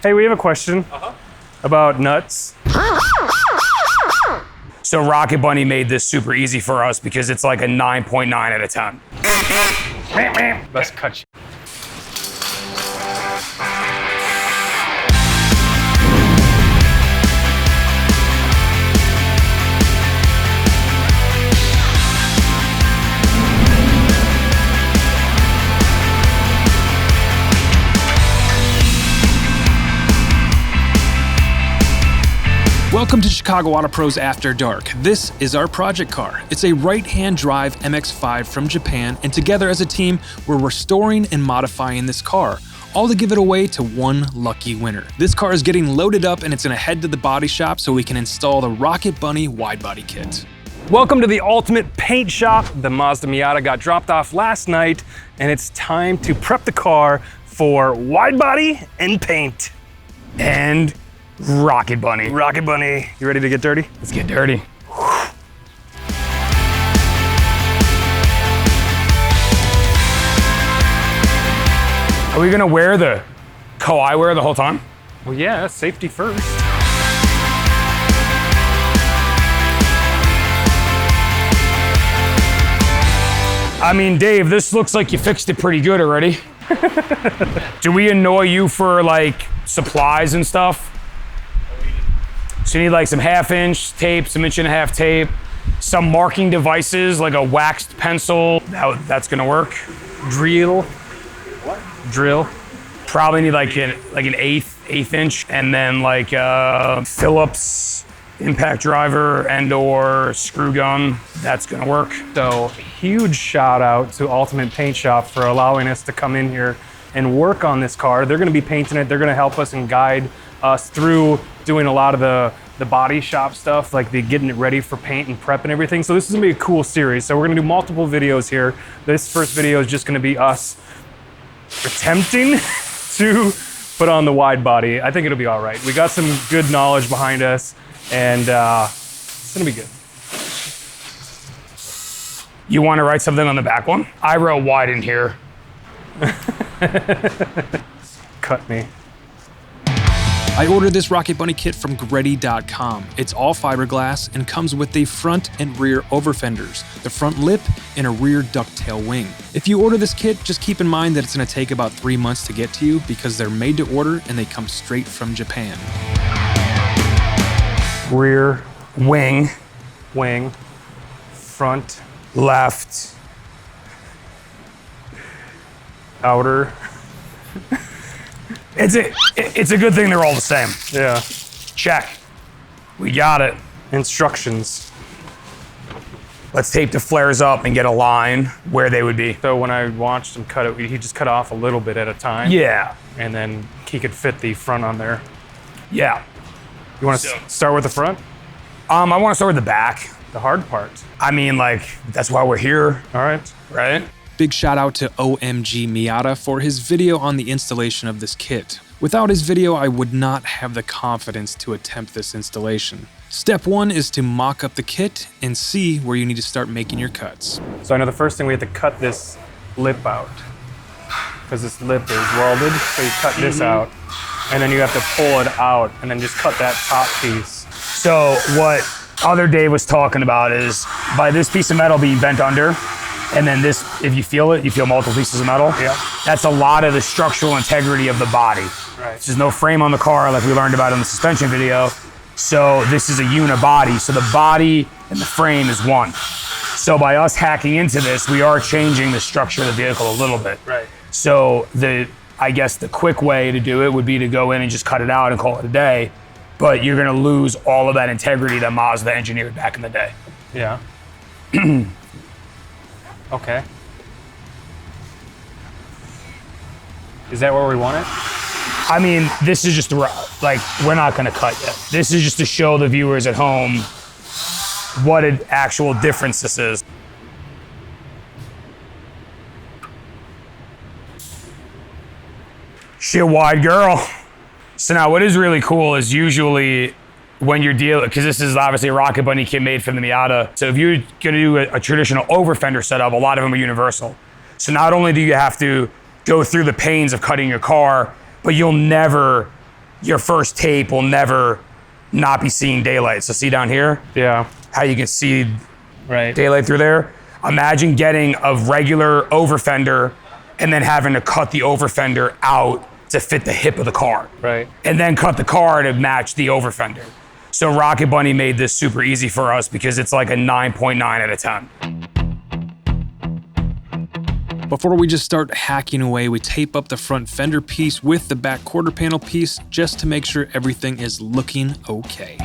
Hey, we have a question about nuts. So Rocket Bunny made this super easy for us because it's like a 9.9 out of 10. Let's cut you. Welcome to Chicago Auto Pros After Dark. This is our project car. It's a right-hand drive MX-5 from Japan, and together as a team, we're restoring and modifying this car, all to give it away to one lucky winner. This car is getting loaded up and it's gonna head to the body shop so we can install the Rocket Bunny wide body kit. Welcome to the ultimate paint shop. The Mazda Miata got dropped off last night, and it's time to prep the car for wide body and paint. And Rocket Bunny. Rocket Bunny, you ready to get dirty? Let's get dirty. Are we gonna wear the Coilovers the whole time? Well, yeah, safety first. I mean, Dave, this looks like you fixed it pretty good already. Do we annoy you for like supplies and stuff? So you need like some 1/2-inch tape, some 1.5-inch tape, some marking devices like a waxed pencil. That's gonna work. Drill. What? Drill. Probably need like an eighth inch, and then like Phillips impact driver and/or screw gun. That's gonna work. So huge shout out to Ultimate Paint Shop for allowing us to come in here and work on this car. They're gonna be painting it. They're gonna help us and guide us through doing a lot of the body shop stuff, like getting it ready for paint and prep and everything. So this is gonna be a cool series. So we're gonna do multiple videos here. This first video is just gonna be us attempting to put on the wide body. I think it'll be all right. We got some good knowledge behind us, and it's gonna be good. You want to write something on the back one? I wrote wide in here. Cut me. I ordered this Rocket Bunny kit from Greddy.com. It's all fiberglass and comes with the front and rear over fenders, the front lip, and a rear ducktail wing. If you order this kit, just keep in mind that it's gonna take about 3 months to get to you because they're made to order and they come straight from Japan. Rear, Wing, front, left, outer. It's a good thing they're all the same. Yeah. Check. We got it. Instructions. Let's tape the flares up and get a line where they would be. So when I watched him cut it, he just cut off a little bit at a time. Yeah. And then he could fit the front on there. Yeah. You want to start with the front? I want to start with the back. The hard part. I mean, like, that's why we're here, All right. right? Big shout out to OMG Miata for his video on the installation of this kit. Without his video, I would not have the confidence to attempt this installation. Step 1 is to mock up the kit and see where you need to start making your cuts. So I know the first thing we have to cut this lip out because this lip is welded. So you cut this out and then you have to pull it out and then just cut that top piece. So what other Dave was talking about is by this piece of metal being bent under, and then this, if you feel it, you feel multiple pieces of metal. Yeah. That's a lot of the structural integrity of the body. Right. There's no frame on the car like we learned about in the suspension video. So this is a unibody. So the body and the frame is one. So by us hacking into this, we are changing the structure of the vehicle a little bit. Right. So I guess the quick way to do it would be to go in and just cut it out and call it a day. But you're gonna lose all of that integrity that Mazda engineered back in the day. Yeah. Okay. Is that where we want it? I mean, this is just like, we're not gonna cut yet. This is just to show the viewers at home what an actual difference this is. She a wide girl. So now what is really cool is usually when you're dealing, because this is obviously a Rocket Bunny kit made from the Miata. So if you're gonna do a traditional over fender setup, a lot of them are universal. So not only do you have to go through the pains of cutting your car, but you'll never your first tape will never not be seeing daylight. So see down here? Yeah. How you can see Right. daylight through there? Imagine getting a regular over fender and then having to cut the over fender out to fit the hip of the car. Right. And then cut the car to match the over fender. So Rocket Bunny made this super easy for us because it's like a 9.9 out of 10. Before we just start hacking away, we tape up the front fender piece with the back quarter panel piece just to make sure everything is looking okay.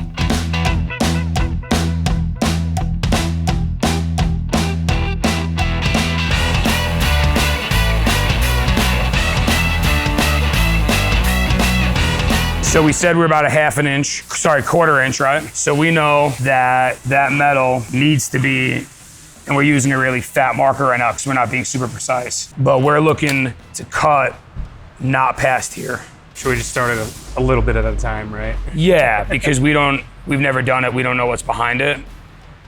So we said we're about a quarter inch, right? So we know that that metal needs to be, and we're using a really fat marker right now because we're not being super precise, but we're looking to cut not past here. Should we just start it a little bit at a time, right? Yeah, because we've never done it. We don't know what's behind it.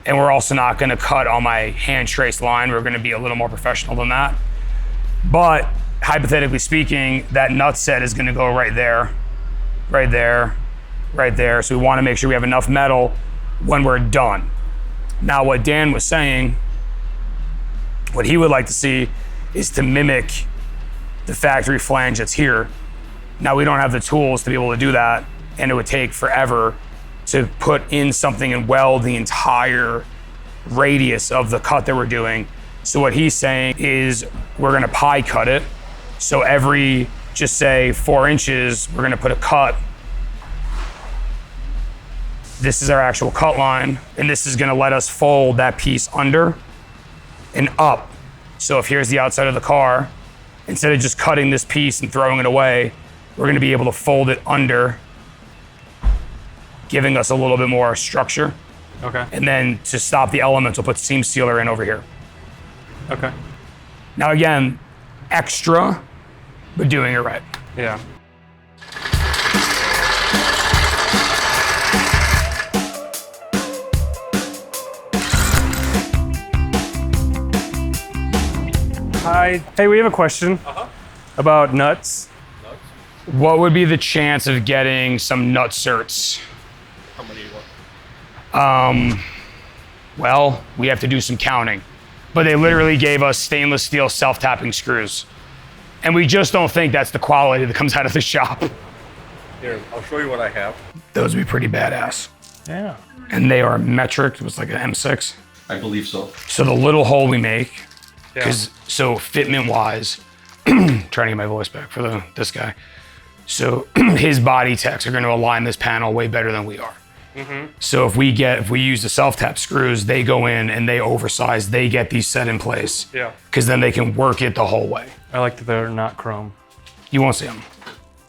And we're also not gonna cut on my hand traced line. We're gonna be a little more professional than that. But hypothetically speaking, that nut set is gonna go right there, right there, right there. So we wanna make sure we have enough metal when we're done. Now what Dan was saying, what he would like to see is to mimic the factory flange that's here. Now we don't have the tools to be able to do that, and it would take forever to put in something and weld the entire radius of the cut that we're doing. So what he's saying is we're gonna pie cut it. So every, just say 4 inches, we're gonna put a cut. This is our actual cut line, and this is gonna let us fold that piece under and up. So if here's the outside of the car, instead of just cutting this piece and throwing it away, we're gonna be able to fold it under, giving us a little bit more structure. Okay. And then to stop the elements, we'll put seam sealer in over here. Okay. Now again, extra, but doing it right. Yeah. Hi. Hey, we have a question about nuts. What would be the chance of getting some nut certs? How many do you want? Well, we have to do some counting. But they literally gave us stainless steel self-tapping screws. And we just don't think that's the quality that comes out of the shop. Here, I'll show you what I have. Those would be pretty badass. Yeah. And they are metric, it was like an M6. I believe so. So the little hole we make, Yeah. because so fitment wise, trying to get my voice back for this guy. So his body techs are going to align this panel way better than we are. So if we use the self-tap screws, they go in and they oversize, they get these set in place. Yeah. Because then they can work it the whole way. I like that they're not chrome. You won't see them.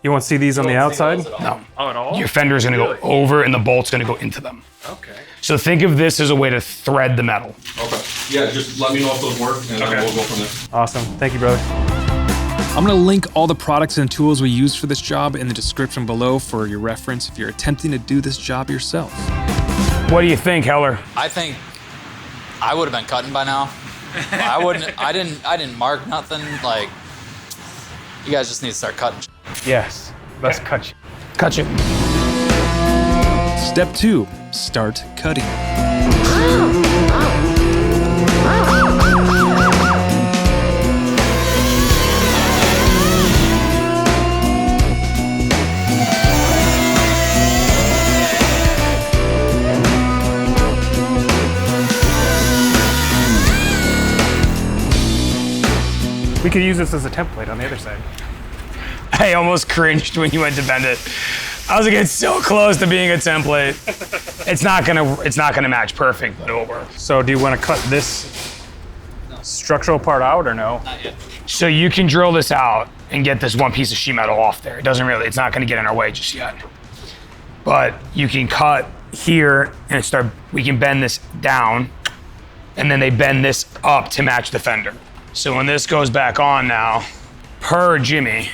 You want to see these on the outside? No. Oh, at all? Your fender is going to go over and the bolt's going to go into them. Okay. So think of this as a way to thread the metal. Okay. Yeah, just let me know if those work, and then we'll go from there. Awesome. Thank you, brother. I'm gonna link all the products and tools we use for this job in the description below for your reference if you're attempting to do this job yourself. What do you think, Heller? I think I would have been cutting by now. I didn't mark nothing. Like, you guys just need to start cutting. Yes. Let's cut you. Cut you. Step 2, start cutting. We could use this as a template on the other side. I almost cringed when you went to bend it. I was like, it's so close to being a template. It's not gonna match perfect, but it will work. So do you want to cut this structural part out or no? Not yet. So you can drill this out and get this one piece of sheet metal off there. It's not gonna get in our way just yet. But you can cut here and we can bend this down, and then they bend this up to match the fender. So when this goes back on now, per Jimmy,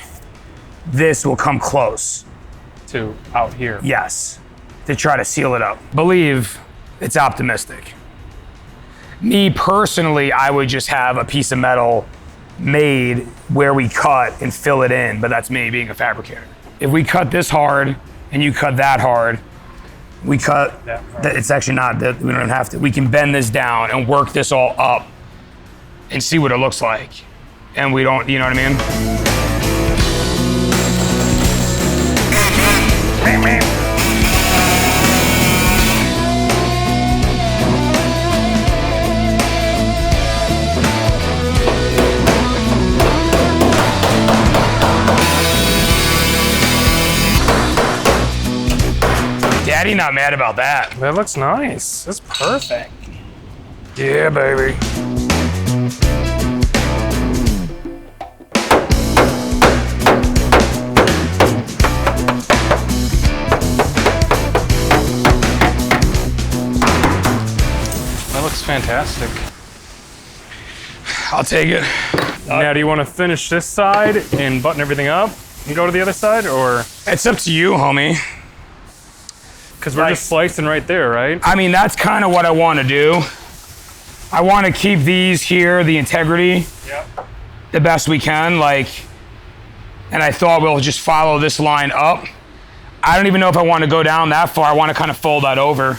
this will come close. To out here. Yes, to try to seal it up. Believe it's optimistic. Me personally, I would just have a piece of metal made where we cut and fill it in, but that's me being a fabricator. if we cut this hard and you cut that hard, we cut, it's actually not that we don't have to, we can bend this down and work this all up and see what it looks like. And we don't, you know what I mean? Daddy not mad about that. That looks nice. That's perfect. Yeah, baby. That looks fantastic. I'll take it. Now, do you want to finish this side and button everything up and go to the other side, or? It's up to you, homie. Because we're just slicing right there, right? I mean, that's kind of what I want to do. I want to keep these here, the integrity, the best we can, like, and I thought we'll just follow this line up. I don't even know if I want to go down that far. I want to kind of fold that over.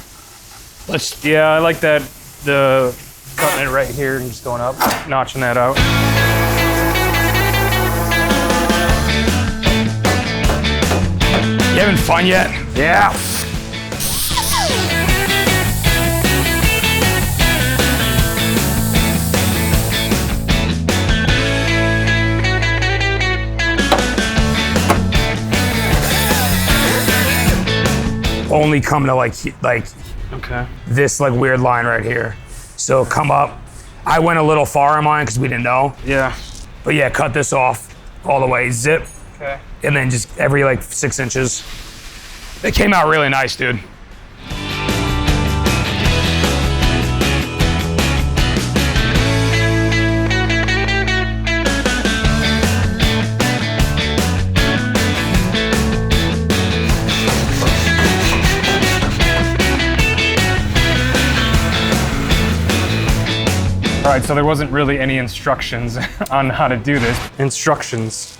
Yeah, I like that, the cutting it right here and just going up, notching that out. You having fun yet? Yeah. Only come to like Okay. this like weird line right here. So come up. I went a little far in mine because we didn't know. Yeah. But yeah, cut this off all the way, zip. Okay. And then just every like 6 inches. It came out really nice, dude. All right, so there wasn't really any instructions on how to do this. Instructions.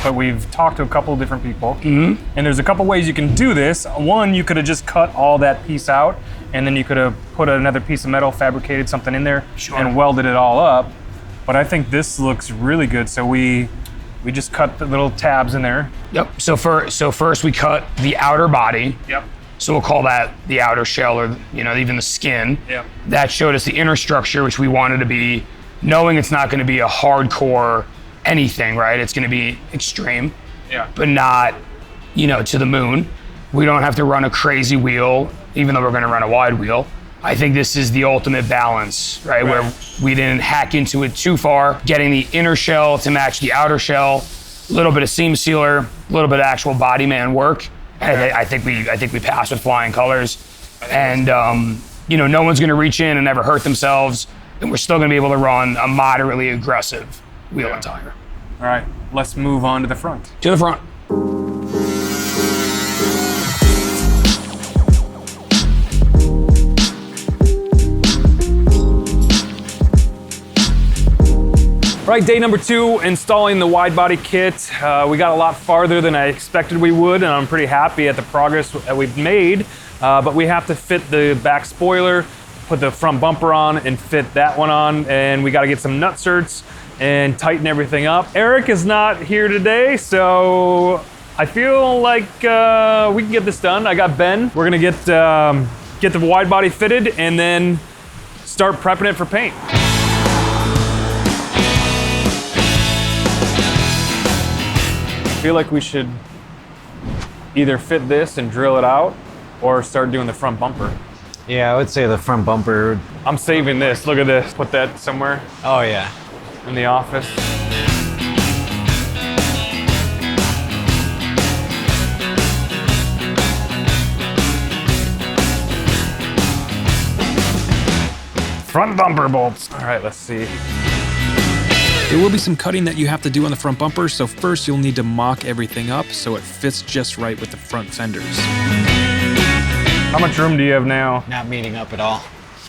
But we've talked to a couple of different people. And there's a couple ways you can do this. One, you could have just cut all that piece out, and then you could have put another piece of metal, fabricated something in there, and welded it all up. But I think this looks really good. So we just cut the little tabs in there. Yep. So first we cut the outer body. Yep. So we'll call that the outer shell, or even the skin. Yep. That showed us the inner structure, which we wanted to be, knowing it's not going to be a hardcore anything, right? It's going to be extreme, but not, to the moon. We don't have to run a crazy wheel, even though we're going to run a wide wheel. I think this is the ultimate balance, right? Where we didn't hack into it too far, getting the inner shell to match the outer shell, a little bit of seam sealer, a little bit of actual body man work. I think we passed with flying colors, and no one's going to reach in and ever hurt themselves, and we're still going to be able to run a moderately aggressive wheel and tire. All right, let's move on to the front. To the front. All right, day number 2, installing the wide body kit. We got a lot farther than I expected we would, and I'm pretty happy at the progress that we've made. But we have to fit the back spoiler, put the front bumper on, and fit that one on. And we got to get some nutserts and tighten everything up. Eric is not here today, so I feel like we can get this done. I got Ben. We're gonna get the wide body fitted and then start prepping it for paint. I feel like we should either fit this and drill it out or start doing the front bumper. Yeah, I would say the front bumper. I'm saving this. Look at this. Put that somewhere Oh yeah. in the office. Front bumper bolts. All right, let's see. There will be some cutting that you have to do on the front bumper, so first you'll need to mock everything up so it fits just right with the front fenders. How much room do you have now? Not meeting up at all.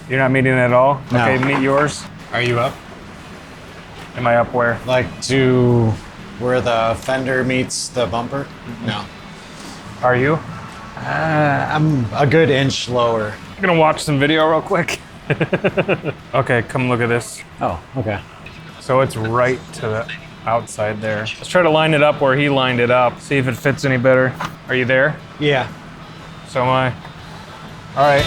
You're not meeting it at all? No. Okay, meet yours. Are you up? Am I up where? Like to where the fender meets the bumper? No. Are you? I'm a good inch lower. I'm gonna watch some video real quick. Okay, come look at this. Oh, okay. So it's right to the outside there. Let's try to line it up where he lined it up. See if it fits any better. Are you there? Yeah. So am I. All right.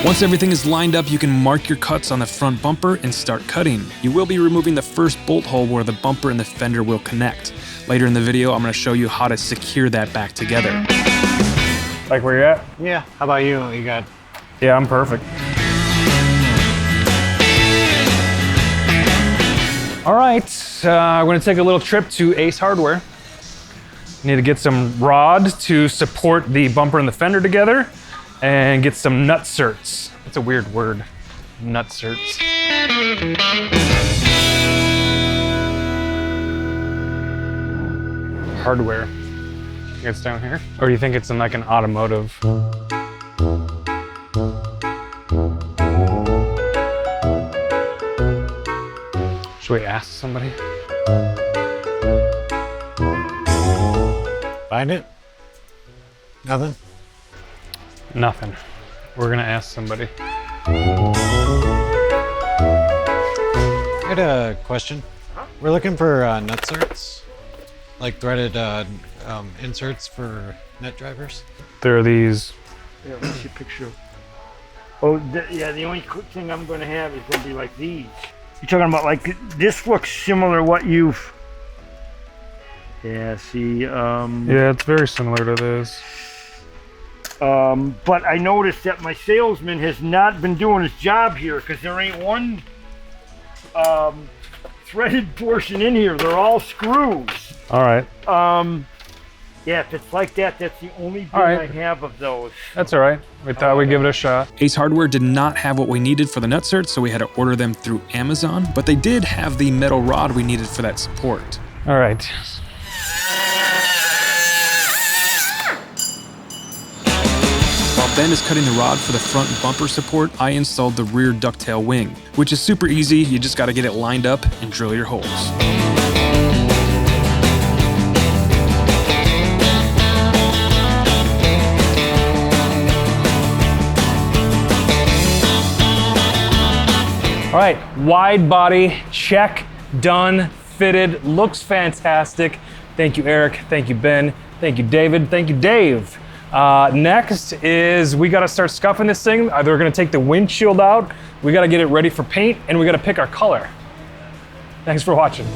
Once everything is lined up, you can mark your cuts on the front bumper and start cutting. You will be removing the first bolt hole where the bumper and the fender will connect. Later in the video, I'm going to show you how to secure that back together. Like where you're at? Yeah. How about you? You got... Yeah, I'm perfect. All right, I'm gonna take a little trip to Ace Hardware. Need to get some rod to support the bumper and the fender together and get some nut certs. That's a weird word, nut certs. Hardware. You think it's down here? Or do you think it's in like an automotive? Should we ask somebody? Find it? Nothing? Nothing. We're gonna ask somebody. I had a question. We're looking for nut certs, like threaded inserts for net drivers. There are these. Yeah, let me see a picture. Oh, yeah, the only thing I'm going to have is going to be like these. You're talking about like, this looks similar to what you've... Yeah, see, Yeah, it's very similar to this. but I noticed that my salesman has not been doing his job here because there ain't one threaded portion in here. They're all screws. All right. Yeah, if it's like that, that's the only thing right. I have of those. That's all right. We thought we'd give it a shot. Ace Hardware did not have what we needed for the nut certs, so we had to order them through Amazon, but they did have the metal rod we needed for that support. All right. While Ben is cutting the rod for the front bumper support, I installed the rear ducktail wing, which is super easy. You just got to get it lined up and drill your holes. All right, wide body, check, done, fitted, looks fantastic. Thank you, Eric. Thank you, Ben. Thank you, David. Thank you, Dave. Next is we gotta start scuffing this thing. We're gonna take the windshield out, we gotta get it ready for paint, and we gotta pick our color. Thanks for watching.